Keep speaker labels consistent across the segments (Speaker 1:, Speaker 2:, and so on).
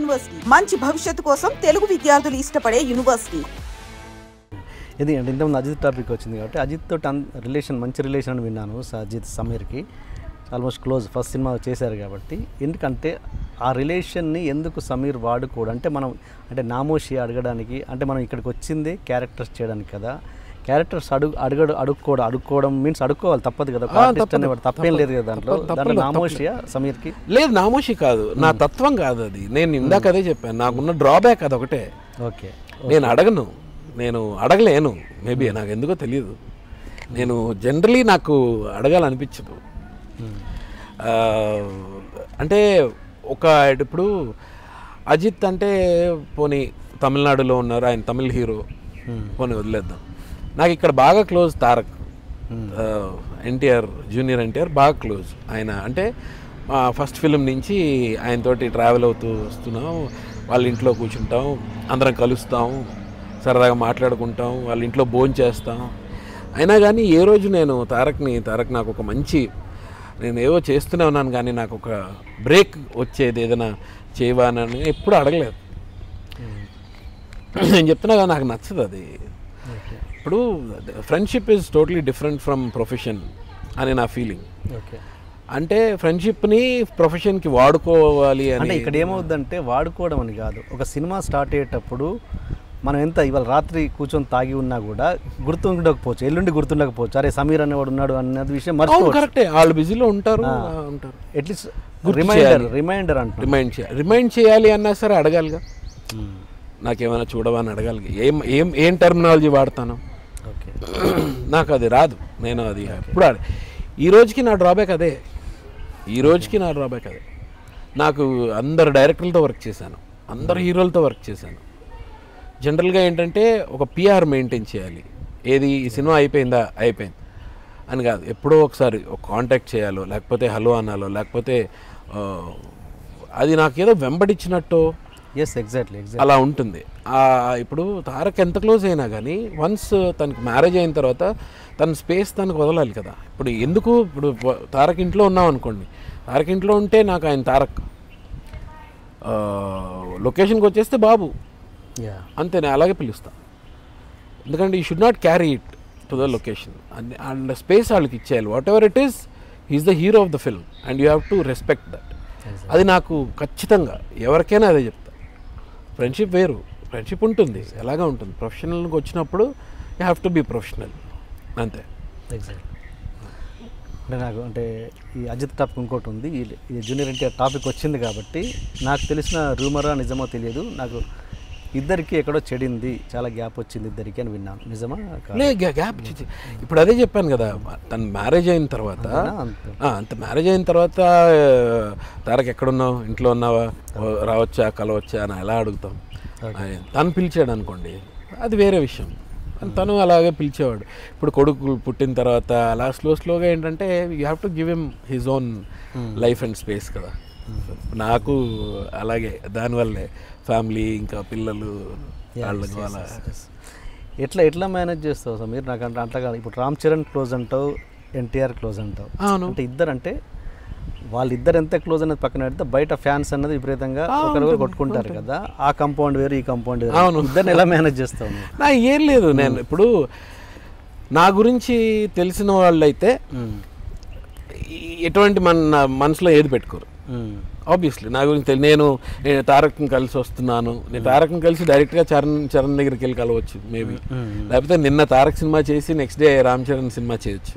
Speaker 1: University మంచి భవిష్యత్తు కోసం తెలుగు విద్యార్థులు ఇష్టపడే యూనివర్సిటీ.
Speaker 2: ఇది అంటే ఇంతకుముందు అజిత్ టాపిక్ వచ్చింది కాబట్టి అజిత్ తోటి రిలేషన్ మంచి రిలేషన్ అని విన్నాను. అజిత్ సమీర్కి ఆల్మోస్ట్ క్లోజ్ ఫస్ట్ సినిమా చేశారు కాబట్టి. ఎందుకంటే ఆ రిలేషన్ని ఎందుకు సమీర్ వాడుకోడు అంటే మనం అంటే నామోషి అడగడానికి అంటే మనం ఇక్కడికి వచ్చింది క్యారెక్టర్స్ చేయడానికి కదా. క్యారెక్టర్స్ అడుక్కోవడం మీన్స్ అడుక్కోవాలి తప్పదు కదా. తప్పేం లేదు కదా దాంట్లో నామోషియా సమీర్కి
Speaker 3: లేదు. నామోషి కాదు, నా తత్వం కాదు అది. నేను ఇందాక అదే చెప్పాను, నాకున్న డ్రాబ్యాక్ అదొకటే.
Speaker 2: ఓకే,
Speaker 3: నేను అడగను, నేను అడగలేను. మేబీ నాకు ఎందుకో తెలియదు. నేను జనరలీ నాకు అడగాలనిపించదు. అంటే ఇప్పుడు అజిత్ అంటే పోనీ తమిళనాడులో ఉన్నారు, ఆయన తమిళ్ హీరో, పోనీ వదిలేద్దాం. నాకు ఇక్కడ బాగా క్లోజ్ తారక్, ఎన్టీఆర్, జూనియర్ ఎన్టీఆర్ బాగా క్లోజ్. ఆయన అంటే ఫస్ట్ ఫిలిం నుంచి ఆయనతోటి ట్రావెల్ అవుతూ వస్తున్నాం. వాళ్ళ ఇంట్లో కూర్చుంటాం, అందరం కలుస్తాం, సరదాగా మాట్లాడుకుంటాం, వాళ్ళ ఇంట్లో భోజనం చేస్తాం. అయినా కానీ ఏ రోజు నేను తారక్ నాకు ఒక మంచి, నేను ఏవో చేస్తూనే ఉన్నాను కానీ నాకు ఒక బ్రేక్ వచ్చేది ఏదైనా చేయవా అని ఎప్పుడు అడగలేదు. నేను చెప్తున్నా కదా, నాకు నచ్చదు అది. ఇప్పుడు friendship is totally different from profession అని నా ఫీలింగ్. అంటే ఫ్రెండ్షిప్ని ప్రొఫెషన్కి వాడుకోవాలి అని.
Speaker 2: ఇక్కడ ఏమవుద్దంటే వాడుకోవడం అని కాదు, ఒక సినిమా స్టార్ట్ అయ్యేటప్పుడు మనం ఎంత ఇవాళ రాత్రి కూర్చొని తాగి ఉన్నా కూడా గుర్తుండకపోవచ్చు, ఎల్లుండి గుర్తుండకపోవచ్చు. అరే సమీర్ అనేవాడు ఉన్నాడు అన్నది విషయం మర్చిపోవచ్చు.
Speaker 3: కరెక్టే, వాళ్ళు బిజీలో ఉంటారు.
Speaker 2: అట్లీస్ట్ రిమైండర్ అంటే
Speaker 3: రిమైండ్ చేయాలి అన్నా సరే అడగాలిగా. నాకేమైనా చూడవా అని అడగాలి. ఏం టెర్మినాలజీ వాడతాను, నాకు అది రాదు. నేను అది ఎప్పుడు ఈ రోజుకి నా డ్రాబ్యాక్ అదే. నాకు అందరు డైరెక్టర్లతో వర్క్ చేశాను, అందరు హీరోలతో వర్క్ చేశాను. జనరల్గా ఏంటంటే ఒక పిఆర్ మెయింటైన్ చేయాలి. ఏది ఈ సినిమా అయిపోయింది అని కాదు, ఎప్పుడో ఒకసారి ఒక కాంటాక్ట్ చేయాలో, లేకపోతే హలో అనాలో, లేకపోతే అది నాకేదో వెంబడించినట్టు
Speaker 2: ఎగ్జాక్ట్లీ
Speaker 3: అలా ఉంటుంది. ఇప్పుడు తారక్ ఎంత క్లోజ్ అయినా కానీ వన్స్ తనకి మ్యారేజ్ అయిన తర్వాత తన స్పేస్ తనకు వదలాలి కదా. ఇప్పుడు తారక్ ఇంట్లో ఉన్నాం అనుకోండి, తారక్ ఇంట్లో ఉంటే నాకు ఆయన తారక్, లొకేషన్కి వచ్చేస్తే బాబు అంతే, నేను అలాగే పిలుస్తాను. ఎందుకంటే you should not carry it to the location and space వాళ్ళకి ఇచ్చేయాలి. Whatever it is, he's the hero of the film and you have to respect that. అది నాకు ఖచ్చితంగా ఎవరికైనా అదే చెప్తా. ఫ్రెండ్షిప్ వేరు, ఫ్రెండ్షిప్ ఉంటుంది, ఎలాగా ఉంటుంది. ప్రొఫెషనల్కి వచ్చినప్పుడు you have to be professional, అంతే.
Speaker 2: ఎగ్జాక్ట్. అంటే నాకు అంటే ఈ అజిత్ టాపిక్ ఇంకోటి ఉంది, ఈ జూనియర్ ఎన్టీఆర్ టాపిక్ వచ్చింది కాబట్టి నాకు తెలిసిన రూమరా నిజమో తెలియదు, నాకు ఇద్దరికి ఎక్కడో చెడింది, చాలా గ్యాప్ వచ్చింది ఇద్దరికి అని విన్నాను. నిజమా?
Speaker 3: గ్యాప్ ఇప్పుడు అదే చెప్పాను కదా, తన మ్యారేజ్ అయిన తర్వాత తారక్ ఎక్కడున్నావు, ఇంట్లో ఉన్నావా, రావచ్చా, కలవచ్చా అని ఎలా అడుగుతాం. తను పిలిచాడు అనుకోండి, అది వేరే విషయం. తను అలాగే పిలిచేవాడు. ఇప్పుడు కొడుకు పుట్టిన తర్వాత అలా స్లోగా ఏంటంటే you have to give him his own life and space కదా. నాకు అలాగే దానివల్లే ఫ్యామిలీ, ఇంకా పిల్లలు, వాళ్ళకి వాళ్ళ
Speaker 2: ఎట్లా మేనేజ్ చేస్తావు సార్ మీరు? నాకు అంటే కాదు, ఇప్పుడు రామ్ చరణ్ క్లోజ్ అంటావు, ఎన్టీఆర్ క్లోజ్ అంటావు. అంటే ఇద్దరు అంటే వాళ్ళిద్దరు ఎంత క్లోజ్ అనేది పక్కన పెడితే బయట ఫ్యాన్స్ అన్నది విపరీతంగా ఒకరికొకరు కొట్టుకుంటారు కదా. ఆ కాంపౌండ్ వేరు, ఈ కాంపౌండ్ వేరు. అవును, ఇద్దరిని ఎలా మేనేజ్ చేస్తావు?
Speaker 3: నా ఏం లేదు, నేను ఇప్పుడు నా గురించి తెలిసిన వాళ్ళు అయితే ఎటువంటి మనసులో ఏది పెట్టుకోరు. ఆబ్వియస్లీ నా గురించి నేను తారక్ని కలిసి వస్తున్నాను, నేను తారక్ని కలిసి డైరెక్ట్గా చరణ్ దగ్గరికి వెళ్ళి కలవచ్చు మేబీ, లేకపోతే నిన్న తారక్ సినిమా చేసి next day Ram Charan cinema చేయొచ్చు.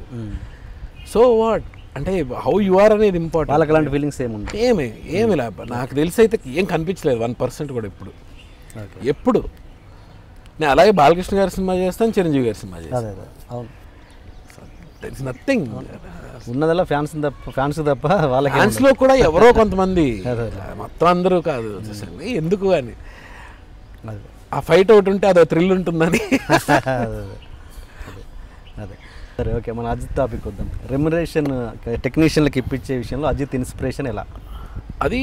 Speaker 3: సో వాట్ అంటే హౌ యు ఆర్ అనేది ఇంపార్టెంట్.
Speaker 2: వాళ్ళకి అలాంటి ఫీలింగ్స్
Speaker 3: ఏమి లేక నాకు తెలిసి అయితే ఏం కనిపించలేదు 1% కూడా ఎప్పుడు. నేను అలాగే బాలకృష్ణ గారి సినిమా చేస్తాను, చిరంజీవి గారి సినిమా చేస్తాను. There is nothing.
Speaker 2: ఉన్నదల్లా ఫ్యాన్స్ తప్ప వాళ్ళ
Speaker 3: ఫ్యాన్స్లో కూడా ఎవరో కొంతమంది, మొత్తం అందరూ కాదు. ఎందుకు అని ఆ ఫైట్ ఒకటి ఉంటే అదో థ్రిల్ ఉంటుందని.
Speaker 2: అదే సరే, ఓకే, మన అజిత్ టాపిక్ వద్దాం. రెమ్యునరేషన్ టెక్నీషియన్లకు ఇప్పించే విషయంలో అజిత్ ఇన్స్పిరేషన్ ఎలా?
Speaker 3: అది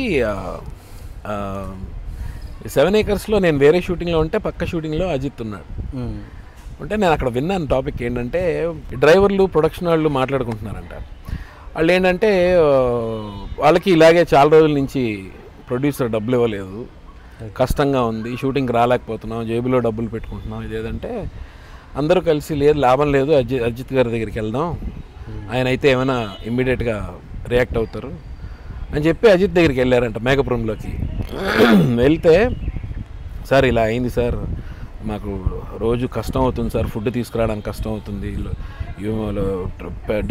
Speaker 3: 7 Acres నేను వేరే షూటింగ్లో ఉంటే పక్క షూటింగ్లో అజిత్ ఉన్నాడు. అంటే నేను అక్కడ విన్నాను టాపిక్ ఏంటంటే, డ్రైవర్లు ప్రొడక్షన్ వాళ్ళు మాట్లాడుకుంటున్నారంట. వాళ్ళు ఏంటంటే వాళ్ళకి ఇలాగే చాలా రోజుల నుంచి ప్రొడ్యూసర్ డబ్బులు ఇవ్వలేదు, కష్టంగా ఉంది, షూటింగ్కి రాలేకపోతున్నాం, జేబులో డబ్బులు పెట్టుకుంటున్నాం, ఇదేదంటే అందరూ కలిసి లేదు లాభం లేదు అజిత్ గారి దగ్గరికి వెళ్దాం, ఆయన అయితే ఏమైనా ఇమ్మీడియట్గా రియాక్ట్ అవుతారు అని చెప్పి అజిత్ దగ్గరికి వెళ్ళారంట మేకపురంలోకి. వెళ్తే సార్ ఇలా అయింది సార్, మాకు రోజు కష్టం అవుతుంది సార్, ఫుడ్ తీసుకురావడానికి కష్టం అవుతుంది,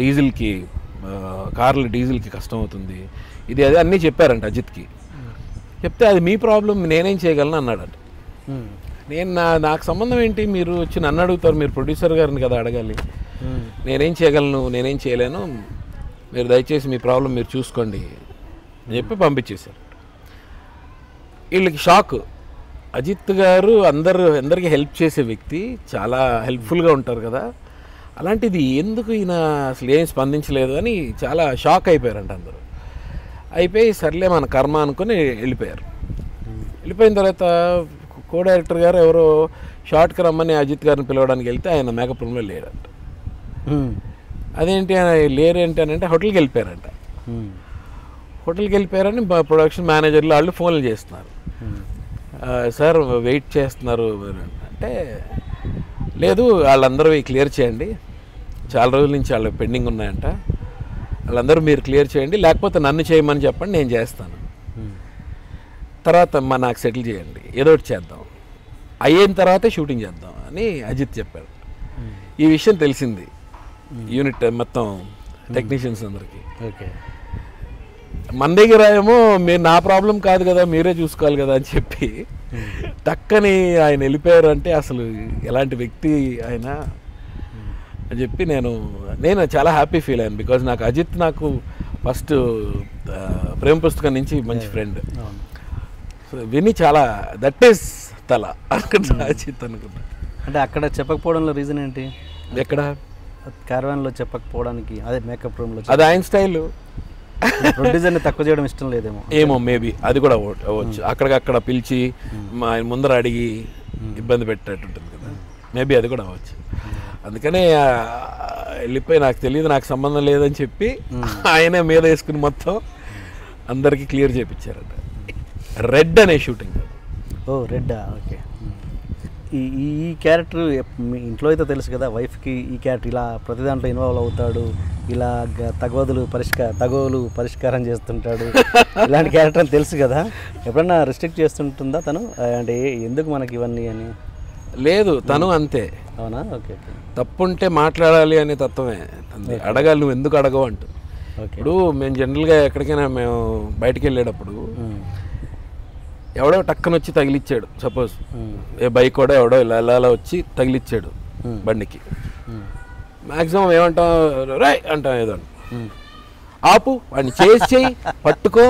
Speaker 3: డీజిల్కి కార్లు డీజిల్కి కష్టం అవుతుంది, ఇది అదే అన్నీ చెప్పారంట అజిత్కి. చెప్తే అది మీ ప్రాబ్లం, నేనేం చేయగలను అన్నాడంట. నేను నాకు సంబంధం ఏంటి, మీరు వచ్చి నన్ను అడుగుతారు, మీరు ప్రొడ్యూసర్ గారిని కదా అడగాలి, నేనేం చేయగలను, నేనేం చేయలేను, మీరు దయచేసి మీ ప్రాబ్లం మీరు చూసుకోండి అని చెప్పి పంపించేశారు. వీళ్ళకి షాక్. అజిత్ గారు అందరికీ హెల్ప్ చేసే వ్యక్తి, చాలా హెల్ప్ఫుల్గా ఉంటారు కదా, అలాంటిది ఎందుకు ఈయన అసలు ఏం స్పందించలేదు అని చాలా షాక్ అయిపోయారంట అందరూ. అయిపోయి సర్లే మన కర్మ అనుకుని వెళ్ళిపోయారు. వెళ్ళిపోయిన తర్వాత కో డైరెక్టర్ గారు ఎవరో షార్ట్కి రమ్మని అజిత్ గారిని పిలవడానికి వెళ్తే ఆయన మేకపురంలో లేడంట. అదేంటి లేరేంటి అని అంటే హోటల్కి వెళ్ళిపోయారంట. హోటల్కి వెళ్ళిపోయారని ప్రొడక్షన్ మేనేజర్లు వాళ్ళు ఫోన్లు చేస్తున్నారు, సార్ వెయిట్ చేస్తున్నారు అంటే, లేదు వాళ్ళందరూ క్లియర్ చేయండి, చాలా రోజుల నుంచి వాళ్ళు పెండింగ్ ఉన్నాయంట, వాళ్ళందరూ మీరు క్లియర్ చేయండి, లేకపోతే నన్ను చేయమని చెప్పండి, నేను చేస్తాను, తర్వాత నాకు సెటిల్ చేయండి, ఏదో ఒకటి చేద్దాం, అయిన తర్వాతే షూటింగ్ చేద్దాం అని అజిత్ చెప్పాడు. ఈ విషయం తెలిసింది యూనిట్ మొత్తం టెక్నీషియన్స్ అందరికీ.
Speaker 2: ఓకే,
Speaker 3: మన దగ్గర ఏమో మీరు నా ప్రాబ్లం కాదు కదా, మీరే చూసుకోవాలి కదా అని చెప్పి టక్కని ఆయన వెళ్ళిపోయారు. అంటే అసలు ఎలాంటి వ్యక్తి ఆయన అని చెప్పి నేను చాలా హ్యాపీ ఫీల్ అయ్యాను. బికాజ్ నాకు అజిత్ నాకు ఫస్ట్ ప్రేమ పుస్తకం నుంచి మంచి ఫ్రెండ్. సో విని చాలా దట్ ఈస్ తల అనుకున్నా అజిత్ అనుకున్నా.
Speaker 2: అంటే అక్కడ చెప్పకపోవడంలో రీజన్ ఏంటి?
Speaker 3: ఎక్కడ
Speaker 2: క్యారవాన్లో చెప్పకపోవడానికి? అదే మేకప్ రూమ్లో
Speaker 3: అది ఆయన స్టైల్.
Speaker 2: ప్రొడ్యూసర్ని తక్కువ చేయడం ఇష్టం లేదేమో.
Speaker 3: ఏమో మేబీ అది కూడా అవ్వచ్చు. అక్కడికక్కడ పిలిచి ఆయన ముందర అడిగి ఇబ్బంది పెట్టేటుంటుంది కదా, మేబీ అది కూడా అవ్వచ్చు. అందుకనే వెళ్ళిపోయి నాకు తెలియదు, నాకు సంబంధం లేదని చెప్పి ఆయనే మీద వేసుకుని మొత్తం అందరికీ క్లియర్ చేయించారట. రెడ్ అనే షూటింగ్.
Speaker 2: ఓ రెడ్డా, ఓకే. ఈ క్యారెక్టర్ మీ ఇంట్లో అయితే తెలుసు కదా, వైఫ్కి ఈ క్యారెక్టర్ ఇలా ప్రతి దాంట్లో ఇన్వాల్వ్ అవుతాడు, ఇలా తగోలు పరిష్కారం చేస్తుంటాడు, ఇలాంటి క్యారెక్టర్ అని తెలుసు కదా, ఎప్పుడన్నా రిస్ట్రిక్ట్ చేస్తుంటుందా తను? అంటే ఎందుకు మనకి ఇవన్నీ అని?
Speaker 3: లేదు, తను అంతే.
Speaker 2: అవునా? Okay okay.
Speaker 3: తప్పుంటే మాట్లాడాలి అనే తత్వమే, అడగాలి, నువ్వు ఎందుకు అడగవు అంటూ. ఇప్పుడు మేము జనరల్గా ఎక్కడికైనా మేము బయటికి వెళ్ళేటప్పుడు ఎవడో టక్కన వచ్చి తగిలిచ్చాడు, సపోజ్ ఏ బైక్ కూడా ఎవడో ఇలా వచ్చి తగిలిచ్చాడు బండికి, మ్యాక్సిమం ఏమంటాం, రై అంటాం, ఏదో ఆపు, వాడిని చేయి పట్టుకో,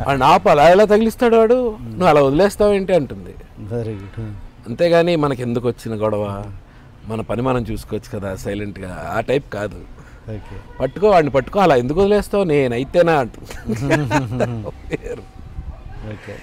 Speaker 3: వాడిని ఆపు, అలా ఎలా తగిలిస్తాడు వాడు, నువ్వు అలా వదిలేస్తావు ఏంటి అంటుంది.
Speaker 2: Very good.
Speaker 3: అంతేగాని మనకి ఎందుకు వచ్చిన గొడవ, మన పని మనం చూసుకోవచ్చు కదా సైలెంట్గా, ఆ టైప్ కాదు. పట్టుకో, వాడిని పట్టుకో, అలా ఎందుకు వదిలేస్తావు, నేనైతేనా అంటుంది.
Speaker 2: ఓకే.